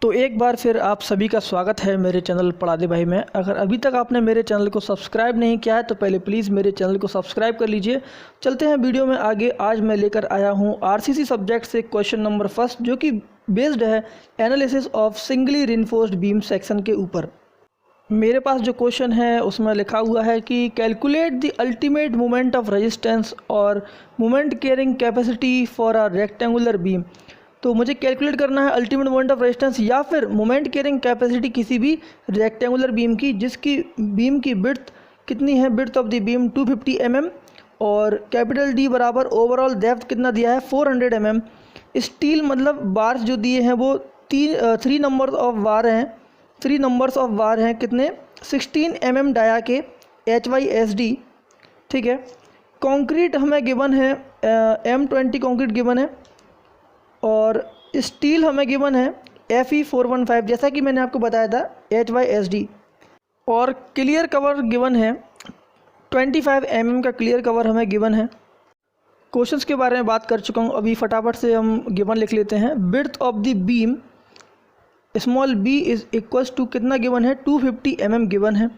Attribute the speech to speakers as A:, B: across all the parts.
A: तो एक बार फिर आप सभी का स्वागत है मेरे चैनल पढ़ा दे भाई में। अगर अभी तक आपने मेरे चैनल को सब्सक्राइब नहीं किया है तो पहले प्लीज़ मेरे चैनल को सब्सक्राइब कर लीजिए। चलते हैं वीडियो में आगे। आज मैं लेकर आया हूं आरसीसी सब्जेक्ट से क्वेश्चन नंबर फर्स्ट, जो कि बेस्ड है analysis of singly reinforced beam section के ऊपर। मेरे पास जो क्वेश्चन है उसमें लिखा हुआ है कि calculate the ultimate moment of resistance और moment carrying capacity for a rectangular beam. तो मुझे कैलकुलेट करना है अल्टीमेट मोमेंट ऑफ रेजिस्टेंस या फिर मोमेंट कैरिंग कैपेसिटी किसी भी रेक्टेंगुलर बीम की, जिसकी बीम की विड्थ कितनी है, width of the beam 250 mm और कैपिटल डी बराबर ओवरऑल डेप्थ कितना दिया है 400 mm। स्टील मतलब बार्स जो दिए हैं वो थ्री नंबर्स ऑफ बार हैं कितने 16 mm डाया के HYSD। ठीक है। कंक्रीट हमें गिवन है M20 कंक्रीट गिवन है और स्टील हमें गिवन है Fe415 जैसा कि मैंने आपको बताया था HYSD। और क्लियर कवर गिवन है 25 mm का क्लियर कवर हमें गिवन है। क्वेश्चंस के बारे में बात कर चुका हूँ, अभी फटाफट से हम गिवन लिख लेते हैं। Width of the beam small b is equals to कितना गिवन है 250 mm गिवन है।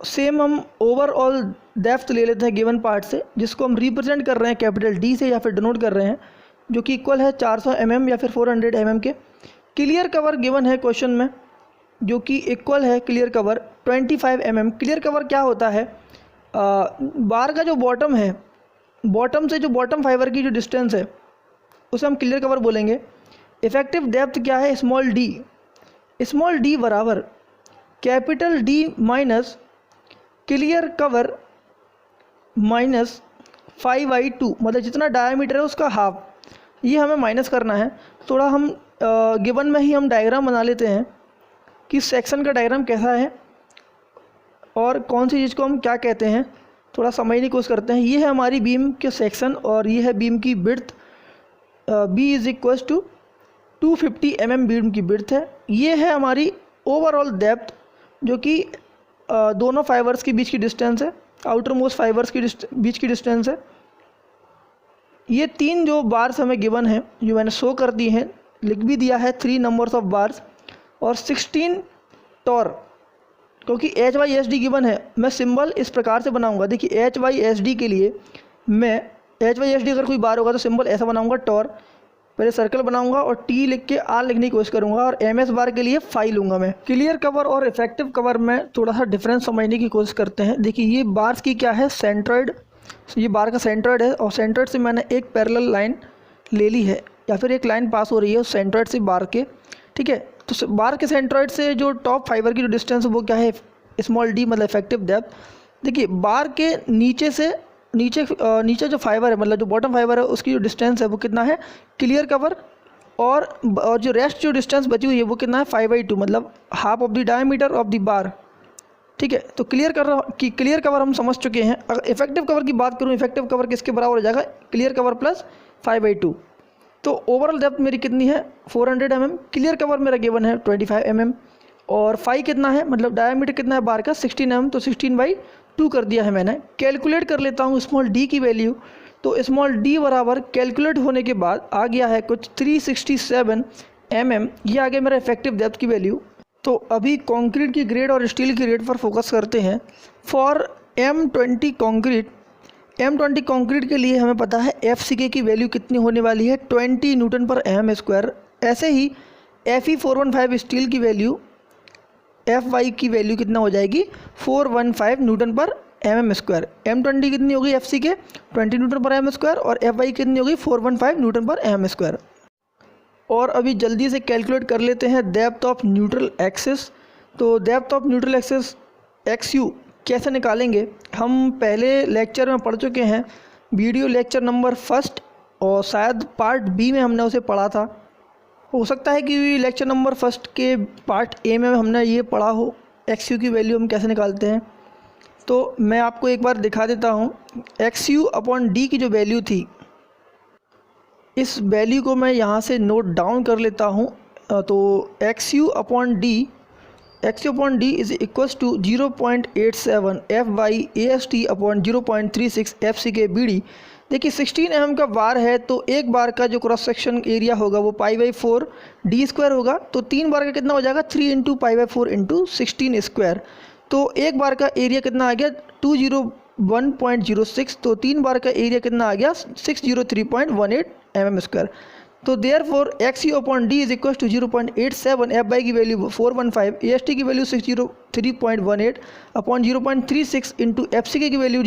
A: सेम हम ओवरऑल डेप्थ ले लेते हैं गिवन पार्ट से, जिसको हम रिप्रेजेंट कर रहे हैं कैपिटल D से या फिर डिनोट कर रहे हैं, जो कि इक्वल है 400 mm या फिर 400 mm के। क्लियर कवर गिवन है क्वेश्चन में, जो कि इक्वल है clear cover 25 mm। Clear cover क्या होता है, बार का जो बॉटम है, बॉटम से जो बॉटम फाइबर की जो डिस्टेंस है उसे हम क्लियर कवर बोलेंगे। इफेक्टिव डेप्थ क्या है स्मॉल d बराबर capital D minus clear cover minus 5/2, मतलब जितना डायमीटर है उसका हाफ, ये हमें माइनस करना है। थोड़ा हम गिवन में ही हम डायग्राम बना लेते हैं कि सेक्शन का डायग्राम कैसा है और कौन सी चीज़ को हम क्या कहते हैं, थोड़ा समझने की कोशिश करते हैं। ये है हमारी बीम के सेक्शन और ये है बीम की width. B is equals to 250 mm beam की विड्थ है। ये है हमारी ओवरऑल डेप्थ, जो कि दोनों फाइबर्स के बीच की डिस्टेंस है, आउटर मोस्ट फाइबर्स की बीच की डिस्टेंस है। ये तीन जो बार्स हमें गिवन है, जो मैंने शो कर दी हैं, लिख भी दिया है 3 नंबर्स ऑफ बार्स और 16 टॉर, क्योंकि HYSD गिवन है। मैं सिंबल इस प्रकार से बनाऊंगा, देखिए HYSD के लिए मैं HYSD अगर कोई बार होगा तो सिंबल ऐसा बनाऊंगा टॉर, पहले सर्कल बनाऊंगा और T लिख के R लिखने की कोशिश करूंगा और MS बार के लिए फाई लूंगा मैं। क्लियर कवर और इफेक्टिव कवर में थोड़ा सा डिफरेंस समझने की कोशिश करते हैं। देखिए ये बार्स की क्या है, सेंट्रॉइड, ये बार का सेंट्रॉइड है और सेंट्रॉइड से मैंने एक पैरेलल लाइन ले ली है या फिर एक लाइन पास हो रही है उस सेंट्रॉइड से बार के। ठीक है, तो बार के सेंट्रॉइड से जो टॉप फाइबर की जो डिस्टेंस है वो क्या है स्मॉल d, मतलब इफेक्टिव डेप्थ। देखिए बार के नीचे से नीचे जो फाइबर है, मतलब जो बॉटम फाइबर है, उसकी जो डिस्टेंस है वो कितना है क्लियर कवर, और जो रेस्ट जो डिस्टेंस बची हुई है वो कितना है 5/2, मतलब half of the diameter of the bar. ठीक है, तो क्लियर कवर हम समझ चुके हैं। अगर इफेक्टिव कवर की बात करूं, इफेक्टिव कवर किसके बराबर हो जाएगा, क्लियर कवर प्लस 5/2। तो ओवरऑल डेप्थ मेरी कितनी है 400 mm, क्लियर कवर मेरा गिवन है 25 mm और फाई कितना है, मतलब डायमीटर कितना है बार का 16 mm, तो 16/2 कर दिया है मैंने। कैलकुलेट कर लेता हूँ स्मॉल d की वैल्यू, तो स्मॉल d बराबर कैलकुलेट होने के बाद आ गया है कुछ 367 mm, ये आ गया मेरा इफेक्टिव डेप्थ की वैल्यू। तो अभी कंक्रीट की ग्रेड और स्टील की ग्रेड पर फोकस करते हैं। फॉर M20 कंक्रीट के लिए हमें पता है FCK की वैल्यू कितनी होने वाली है 20 न्यूटन पर mm स्क्वायर। ऐसे ही Fe415 स्टील की वैल्यू FY की वैल्यू कितना हो जाएगी 415 न्यूटन पर mm स्क्वायर। M20 कितनी होगी FCK 20 न्यूटन पर mm स्क्वायर और FY कितनी होगी 415 न्यूटन पर mm स्क्वायर। और अभी जल्दी से कैलकुलेट कर लेते हैं डेप्थ ऑफ न्यूट्रल एक्सिस। तो depth of neutral axis XU कैसे निकालेंगे, हम पहले लेक्चर में पढ़ चुके हैं, वीडियो लेक्चर नंबर 1 और शायद पार्ट B में हमने उसे पढ़ा था। हो सकता है कि लेक्चर नंबर 1 के पार्ट A में हमने ये पढ़ा हो XU की वैल्यू हम कैसे निकालते हैं। तो मैं आपको एक बार दिखा देता हूँ। XU/D की जो वैल्यू थी, इस वैल्यू को मैं यहाँ से नोट डाउन कर लेता हूँ। तो XU/D is equals to 0.87 FY/AST/0.36 FCK/BD, देखिए 16 mm का बार है तो एक बार का जो क्रॉस सेक्शन एरिया होगा वो π/4 डी स्क्वायर होगा। तो 3 बार का कितना हो जाएगा 3 × π/4 × 16 स्क्वायर। तो एक बार का एरिया कितना आ गया 201.06। तो 3 बार का एरिया कितना आ गया 603.18 mm स्क्वायर। तो therefore XU/D is equal to 0.87, F/, की वैल्यू 415, AST की वैल्यू 603.18 अपॉन 0.36 इंटू FC की वैल्यू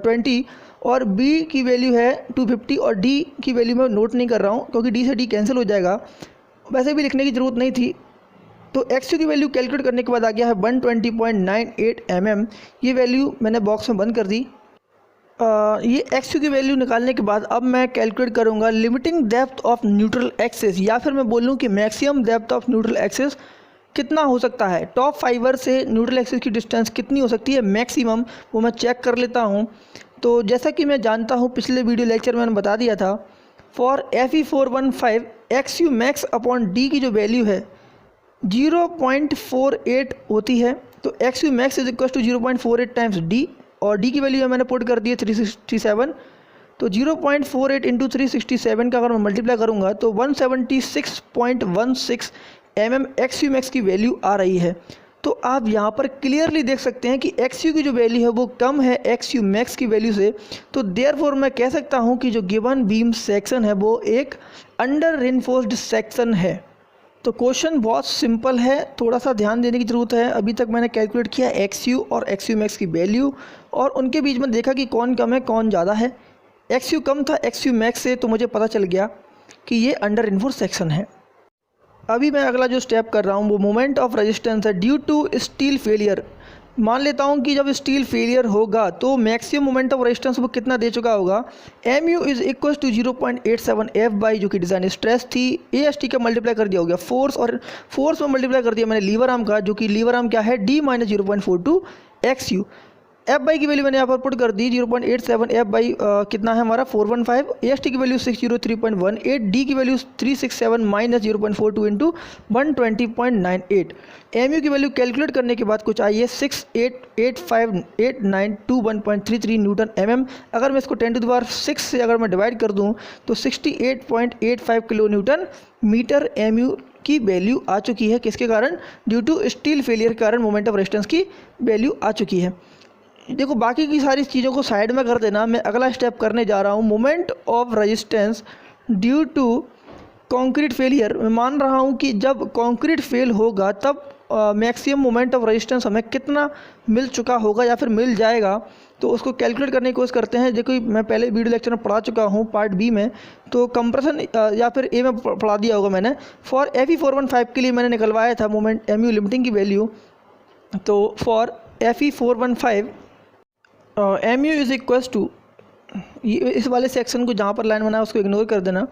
A: 20 और B की वैल्यू है 250 और D की वैल्यू मैं नोट नहीं कर रहा हूँ क्योंकि D से D कैंसिल हो जाएगा, वैसे भी लिखने की ज़रूरत नहीं थी। तो XU की वैल्यू कैलकुलेट करने के बाद आ गया है 120.98 mm। ये वैल्यू मैंने बॉक्स में बंद कर दी। ये XU की वैल्यू निकालने के बाद अब मैं कैलकुलेट करूँगा limiting depth of neutral axis, या फिर मैं बोलूँ कि maximum depth of neutral axis कितना हो सकता है। टॉप फाइबर से न्यूट्रल एक्सिस की डिस्टेंस कितनी हो सकती है मैक्सिमम, वो मैं चेक कर लेता हूँ। तो जैसा कि मैं जानता हूँ पिछले वीडियो लेक्चर में मैंने बता दिया था, for Fe415 XU max upon D की जो वैल्यू है 0.48 होती है। तो XU max is equal to 0.48 times D और D की वैल्यू मैंने पुट कर दी है 367। तो 0.48 इंटू 367 का अगर मैं मल्टीप्लाई करूँगा तो 176.16 mm XU मैक्स की वैल्यू आ रही है। तो आप यहाँ पर क्लियरली देख सकते हैं कि XU की जो वैल्यू है वो कम है XU मैक्स की वैल्यू से। तो देयरफॉर मैं कह सकता हूँ कि जो गिवन बीम सेक्शन है वो एक अंडर रेनफोर्स्ड सेक्शन है। तो क्वेश्चन बहुत सिंपल है, थोड़ा सा ध्यान देने की ज़रूरत है। अभी तक मैंने कैलकुलेट किया XU और XU मैक्स की वैल्यू और उनके बीच में देखा कि कौन कम है कौन ज़्यादा है। XU कम था XU मैक्स से, तो मुझे पता चल गया कि ये अंडर रेनफोर्स्ड सेक्शन है। अभी मैं अगला जो स्टेप कर रहा हूँ वो मोमेंट ऑफ रेजिस्टेंस है ड्यू टू स्टील फेलियर। मान लेता हूँ कि जब स्टील फेलियर होगा तो मैक्सिमम मोमेंट ऑफ रेजिस्टेंस वो कितना दे चुका होगा। MU is equal to 0.87 F/, जो कि डिज़ाइन स्ट्रेस थी, AST का मल्टीप्लाई कर दिया हो गया फोर्स, और फोर्स में मल्टीप्लाई कर दिया मैंने लीवर आर्म का, जो कि लीवर आर्म क्या है D - 0.42 XU। F/, की वैल्यू मैंने यहाँ पर पुट कर दी 0.87 F/, कितना है हमारा 415, AST की वैल्यू 603.18, D की वैल्यू 367 - 0.42 इंटू 120.98। MU की वैल्यू कैलकुलेट करने के बाद कुछ आई है 68858921.33 न्यूटन mm। अगर मैं इसको 10⁶ से अगर मैं डिवाइड कर दूँ तो 68.85 किलो न्यूटन मीटर MU की वैल्यू आ चुकी है। किसके कारण? ड्यू टू स्टील फेलियर के कारण मोमेंट ऑफ रेजिस्टेंस की वैल्यू आ चुकी है। देखो बाकी की सारी चीज़ों को साइड में कर देना, मैं अगला स्टेप करने जा रहा हूँ। Moment of resistance due to concrete failure. मैं मान रहा हूँ कि जब कंक्रीट फेल होगा तब मैक्सिमम मोमेंट ऑफ रेजिस्टेंस हमें कितना मिल चुका होगा या फिर मिल जाएगा, तो उसको कैलकुलेट करने की कोशिश करते हैं। देखो मैं पहले वीडियो लेक्चर में पढ़ा चुका हूँ पार्ट बी में, तो कंप्रेशन या फिर ए में पढ़ा दिया होगा मैंने। फॉर Fe415 के लिए मैंने निकलवाया था मोमेंट MU लिमिटिंग की वैल्यू। तो for Fe415 MU is equals to, इस वाले सेक्शन को जहाँ पर लाइन बना है उसको इग्नोर कर देना,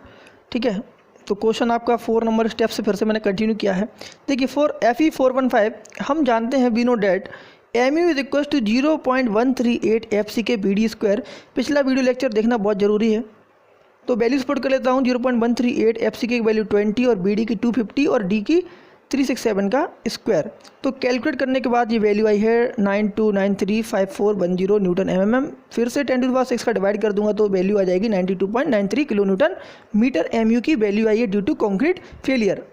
A: ठीक है। तो क्वेश्चन आपका 4 नंबर स्टेप से फिर से मैंने कंटिन्यू किया है। देखिए फॉर Fe415 हम जानते हैं we know that MU is equals to 0.138 FC के BD स्क्वायर। पिछला वीडियो लेक्चर देखना बहुत ज़रूरी है। तो वैल्यूज पुट कर लेता हूँ 0.138 FC की वैल्यू 20 और BD की 250 और D की 367 का स्क्वायर। तो कैलकुलेट करने के बाद ये वैल्यू आई है 92935410 न्यूटन mm। फिर से 10⁶ का डिवाइड कर दूंगा तो वैल्यू आ जाएगी 92.93 किलो न्यूटन मीटर MU की वैल्यू आई है ड्यू टू कंक्रीट फेलियर।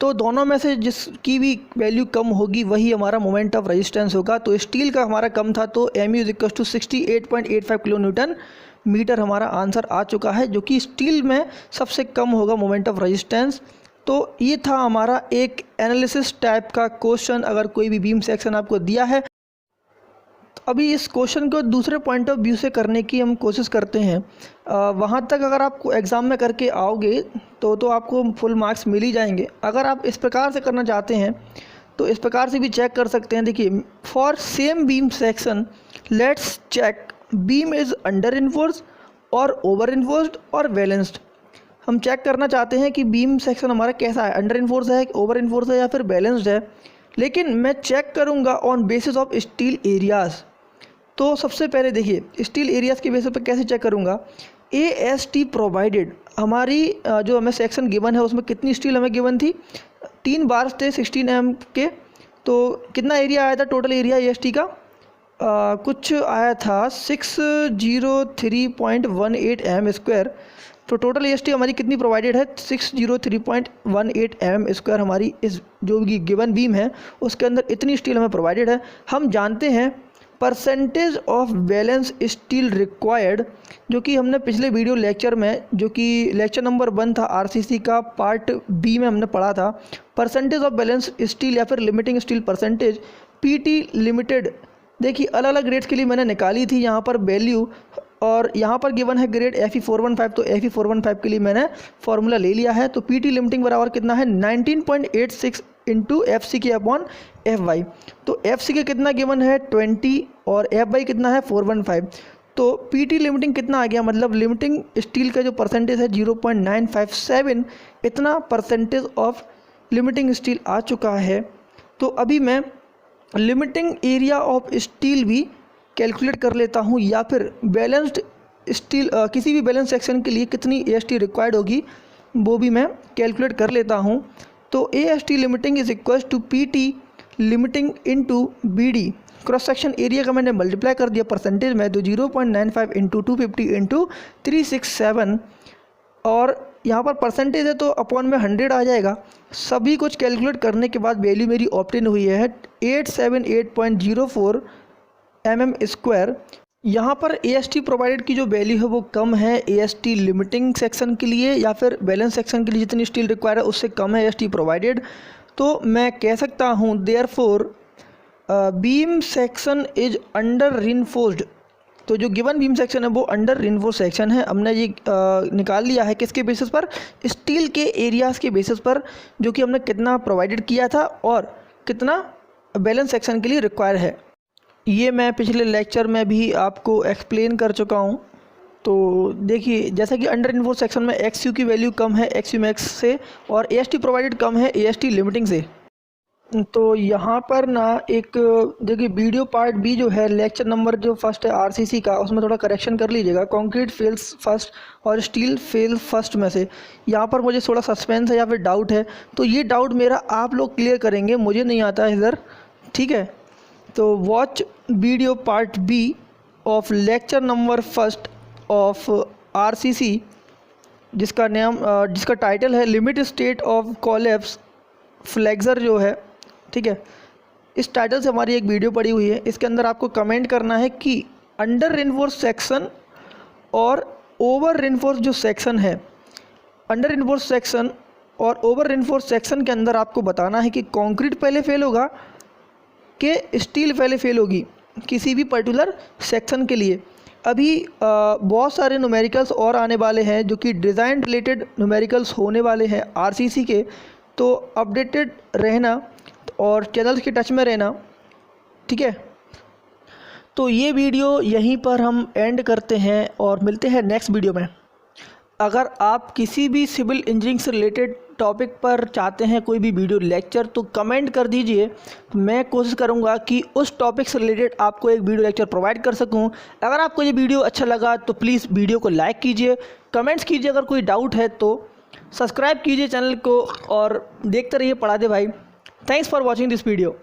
A: तो दोनों में से जिसकी भी वैल्यू कम होगी वही हमारा मोमेंट ऑफ रेजिस्टेंस होगा। तो स्टील का हमारा कम था तो MU is equal to 68.85 kilo newton metre हमारा आंसर आ चुका है, जो कि स्टील में सबसे कम होगा मोमेंट ऑफ रेजिस्टेंस। तो ये था हमारा एक एनालिसिस टाइप का क्वेश्चन। अगर कोई भी बीम सेक्शन आपको दिया है तो अभी इस क्वेश्चन को दूसरे पॉइंट ऑफ व्यू से करने की हम कोशिश करते हैं। वहाँ तक अगर आप एग्ज़ाम में करके आओगे तो आपको फुल मार्क्स मिल ही जाएंगे। अगर आप इस प्रकार से करना चाहते हैं तो इस प्रकार से भी चेक कर सकते हैं। देखिए for same beam section let's check beam is under reinforced और ओवर इन्फोर्स्ड और बैलेंस्ड। हम चेक करना चाहते हैं कि बीम सेक्शन हमारा कैसा है, अंडर इन्फोर्स है, ओवर इन्फोर्स है या फिर बैलेंस्ड है। लेकिन मैं चेक करूंगा on basis of steel areas. तो सबसे पहले देखिए स्टील एरियाज़ के बेसिस पर कैसे चेक करूंगा। AST प्रोवाइडेड, हमारी जो हमें सेक्शन गिवन है उसमें कितनी स्टील हमें गिवन थी, 3 बार्स थे 16 mm के। तो कितना एरिया आया था टोटल एरिया AST का कुछ आया था 603.18 mm²। तो टोटल AST हमारी कितनी प्रोवाइडेड है, 603.18 mm² हमारी इस जो भी गिवन बीम है उसके अंदर इतनी स्टील हमें प्रोवाइडेड है। हम जानते हैं percentage of balance steel required, जो कि हमने पिछले वीडियो लेक्चर में, जो कि लेक्चर नंबर 1 था RCC का पार्ट बी में हमने पढ़ा था। परसेंटेज ऑफ बैलेंस स्टील या फिर limiting steel percentage PT limited, देखिए अलग अलग ग्रेड्स के लिए मैंने निकाली थी यहाँ पर वैल्यू, और यहाँ पर गिवन है ग्रेड Fe415, तो Fe415 के लिए मैंने फॉर्मूला ले लिया है। तो PT लिमिटिंग बराबर कितना है 19.86 इंटू FCK/FY। तो FCK कितना गिवन है 20 और FY कितना है 415। तो PT लिमिटिंग कितना आ गया, मतलब लिमिटिंग स्टील का जो परसेंटेज है 0.957, इतना परसेंटेज ऑफ लिमिटिंग स्टील आ चुका है। तो अभी मैं लिमिटिंग एरिया ऑफ स्टील भी कैलकुलेट कर लेता हूँ, या फिर बैलेंस्ड स्टील किसी भी बैलेंस सेक्शन के लिए कितनी AST रिक्वायर्ड होगी वो भी मैं कैलकुलेट कर लेता हूँ। तो AST limiting is equal to PT limiting into BD, cross section area का मैंने मल्टीप्लाई कर दिया परसेंटेज में, तो 0.95 इंटू 250 इंटू 367, और यहाँ पर परसेंटेज है तो अपॉन में 100 आ जाएगा। सभी कुछ कैलकुलेट करने के बाद वैल्यू मेरी ऑब्टेन हुई है 878.04 mm²। यहाँ पर AST प्रोवाइडेड की जो वैल्यू है वो कम है AST लिमिटिंग सेक्शन के लिए, या फिर बैलेंस सेक्शन के लिए जितनी स्टील रिक्वायर है उससे कम है AST प्रोवाइडेड। तो मैं कह सकता हूँ therefore beam section is under reinforced. तो जो गिवन बीम सेक्शन है वो अंडर रिइंफोर्स सेक्शन है। हमने ये निकाल लिया है किसके बेसिस पर, स्टील के एरियाज़ के बेसिस पर, जो कि हमने कितना प्रोवाइडेड किया था और कितना बैलेंस सेक्शन के लिए रिक्वायर है। ये मैं पिछले लेक्चर में भी आपको एक्सप्लेन कर चुका हूँ। तो देखिए जैसा कि अंडर रिइंफोर्स सेक्शन में XU की वैल्यू कम है XU मैक्स से, और AST प्रोवाइडेड कम है AST लिमिटिंग से। तो यहाँ पर ना एक देखिए वीडियो पार्ट B जो है लेक्चर नंबर जो फर्स्ट है RCC का, उसमें थोड़ा करेक्शन कर लीजिएगा। कंक्रीट फेल्स फर्स्ट और स्टील फेल फर्स्ट में से यहाँ पर मुझे थोड़ा सस्पेंस है या फिर डाउट है, तो ये डाउट मेरा आप लोग क्लियर करेंगे, मुझे नहीं आता है इधर, ठीक है। तो watch video part B of lecture number first of RCC, जिसका टाइटल है limit state of collapse flexor जो है, ठीक है। इस टाइटल से हमारी एक वीडियो पड़ी हुई है। इसके अंदर आपको कमेंट करना है कि अंडर रिइंफोर्स सेक्शन और ओवर रिइंफोर्स जो सेक्शन है, अंडर रिइंफोर्स सेक्शन और ओवर रिइंफोर्स सेक्शन के अंदर आपको बताना है कि कंक्रीट पहले फेल होगा कि स्टील पहले फेल होगी किसी भी पर्टिकुलर सेक्शन के लिए। अभी बहुत सारे न्यूमेरिकल्स और आने वाले हैं जो कि डिज़ाइन रिलेटेड न्यूमेरिकल्स होने वाले हैं RCC के, तो अपडेटेड रहना और चैनल्स के टच में रहना, ठीक है। तो ये वीडियो यहीं पर हम एंड करते हैं और मिलते हैं नेक्स्ट वीडियो में। अगर आप किसी भी सिविल इंजीनियरिंग से रिलेटेड टॉपिक पर चाहते हैं कोई भी वीडियो लेक्चर, तो कमेंट कर दीजिए, मैं कोशिश करूंगा कि उस टॉपिक से रिलेटेड आपको एक वीडियो लेक्चर प्रोवाइड कर सकूं। अगर आपको ये वीडियो अच्छा लगा तो प्लीज़ वीडियो को लाइक कीजिए, कमेंट्स कीजिए, अगर कोई डाउट है तो सब्सक्राइब कीजिए चैनल को और देखते रहिए पढ़ा दे भाई। Thanks for watching this video.